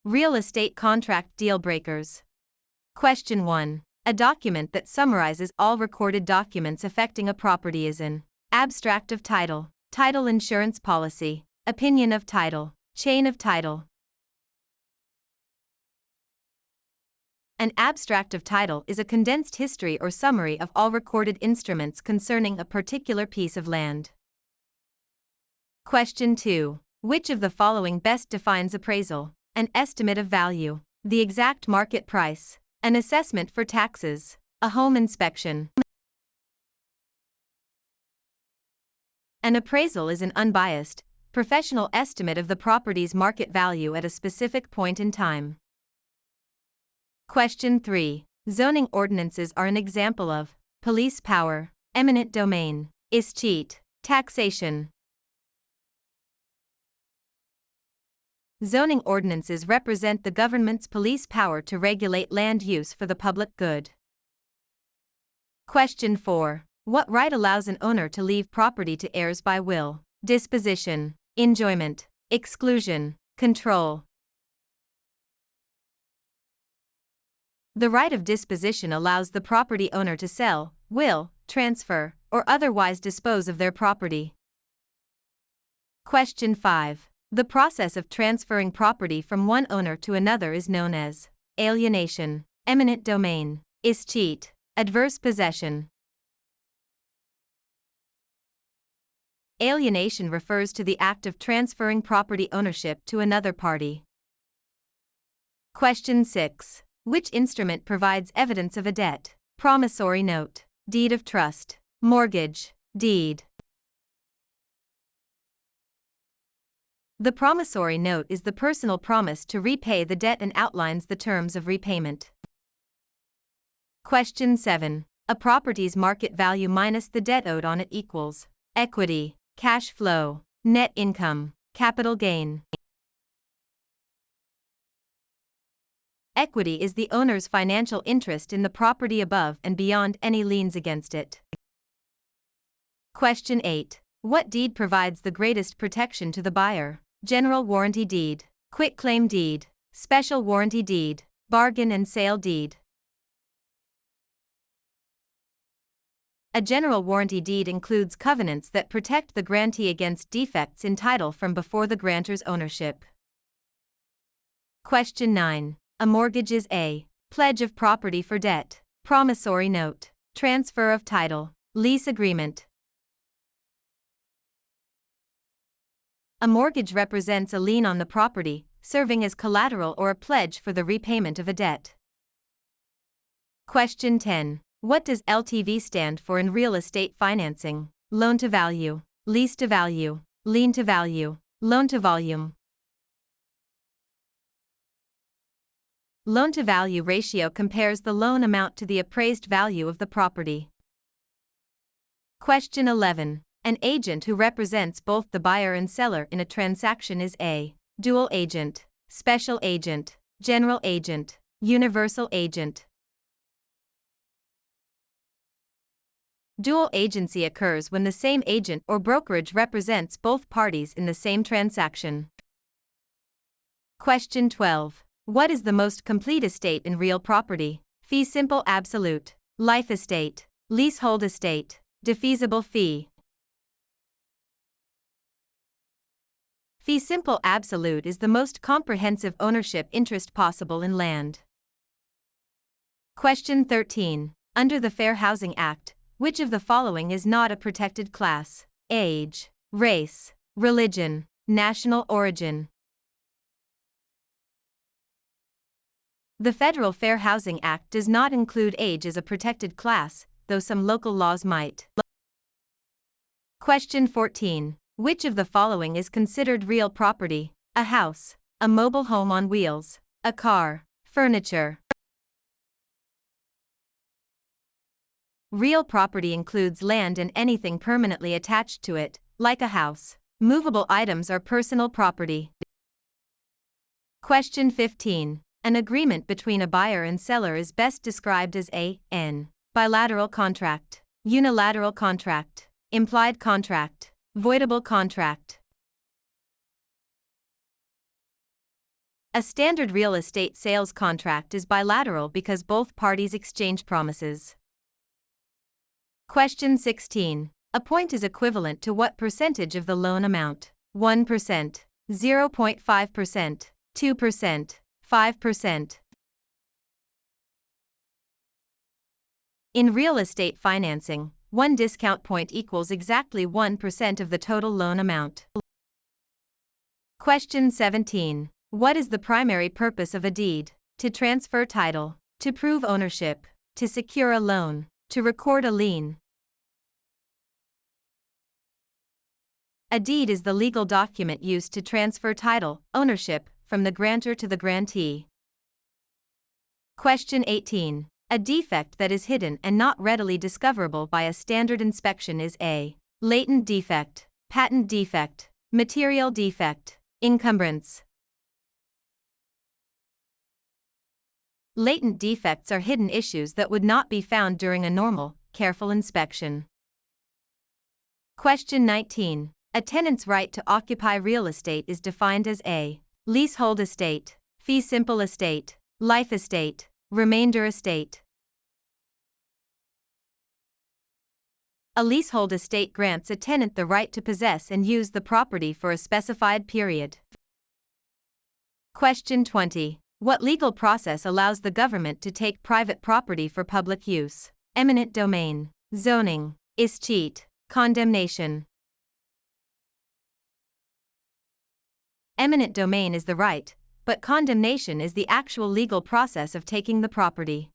Real estate contract deal breakers. Question 1. A document that summarizes all recorded documents affecting a property is an abstract of title, title insurance policy, opinion of title, chain of title. An abstract of title is a condensed history or summary of all recorded instruments concerning a particular piece of land. Question 2. Which of the following best defines appraisal? An estimate of value, the exact market price, an assessment for taxes, a home inspection. An appraisal is an unbiased, professional estimate of the property's market value at a specific point in time. Question 3. Zoning ordinances are an example of police power, eminent domain, escheat, taxation. Zoning ordinances represent the government's police power to regulate land use for the public good. Question 4. What right allows an owner to leave property to heirs by will, disposition, enjoyment, exclusion, control? The right of disposition allows the property owner to sell, will, transfer, or otherwise dispose of their property. Question 5. The process of transferring property from one owner to another is known as alienation, eminent domain, escheat, adverse possession. Alienation refers to the act of transferring property ownership to another party. Question 6. Which instrument provides evidence of a debt? Promissory note, deed of trust, mortgage, deed. The promissory note is the personal promise to repay the debt and outlines the terms of repayment. Question 7. A property's market value minus the debt owed on it equals equity, cash flow, net income, capital gain. Equity is the owner's financial interest in the property above and beyond any liens against it. Question 8. What deed provides the greatest protection to the buyer? General warranty deed, quitclaim deed, special warranty deed, bargain and sale deed. A general warranty deed includes covenants that protect the grantee against defects in title from before the grantor's ownership. Question 9. A mortgage is a pledge of property for debt, promissory note, transfer of title, lease agreement. A mortgage represents a lien on the property, serving as collateral or a pledge for the repayment of a debt. Question 10. What does LTV stand for in real estate financing? Loan to value, lease to value, lien to value, loan to volume. Loan to value ratio compares the loan amount to the appraised value of the property. Question 11. An agent who represents both the buyer and seller in a transaction is a dual agent, special agent, general agent, universal agent. Dual agency occurs when the same agent or brokerage represents both parties in the same transaction. Question 12. What is the most complete estate in real property? Fee simple absolute, life estate, leasehold estate, defeasible fee. Fee simple absolute is the most comprehensive ownership interest possible in land. Question 13. Under the Fair Housing Act, which of the following is not a protected class? Age, race, religion, national origin. The Federal Fair Housing Act does not include age as a protected class, though some local laws might. Question 14. Which of the following is considered real property? A house, a mobile home on wheels, a car, furniture. Real property includes land and anything permanently attached to it, like a house. Movable items are personal property. Question 15. An agreement between a buyer and seller is best described as an bilateral contract, unilateral contract, implied contract, voidable contract. A standard real estate sales contract is bilateral because both parties exchange promises. Question 16. A point is equivalent to what percentage of the loan amount? 1%, 0.5%, 2%, 5%. In real estate financing, one discount point equals exactly 1% of the total loan amount. Question 17. What is the primary purpose of a deed? To transfer title, to prove ownership, to secure a loan, to record a lien. A deed is the legal document used to transfer title, ownership, from the grantor to the grantee. Question 18. A defect that is hidden and not readily discoverable by a standard inspection is a latent defect, patent defect, material defect, encumbrance. Latent defects are hidden issues that would not be found during a normal, careful inspection. Question 19. A tenant's right to occupy real estate is defined as a leasehold estate, fee simple estate, life estate, remainder estate. A leasehold estate grants a tenant the right to possess and use the property for a specified period. Question 20. What legal process allows the government to take private property for public use? Eminent domain, zoning, escheat, condemnation. Eminent domain is the right, but condemnation is the actual legal process of taking the property.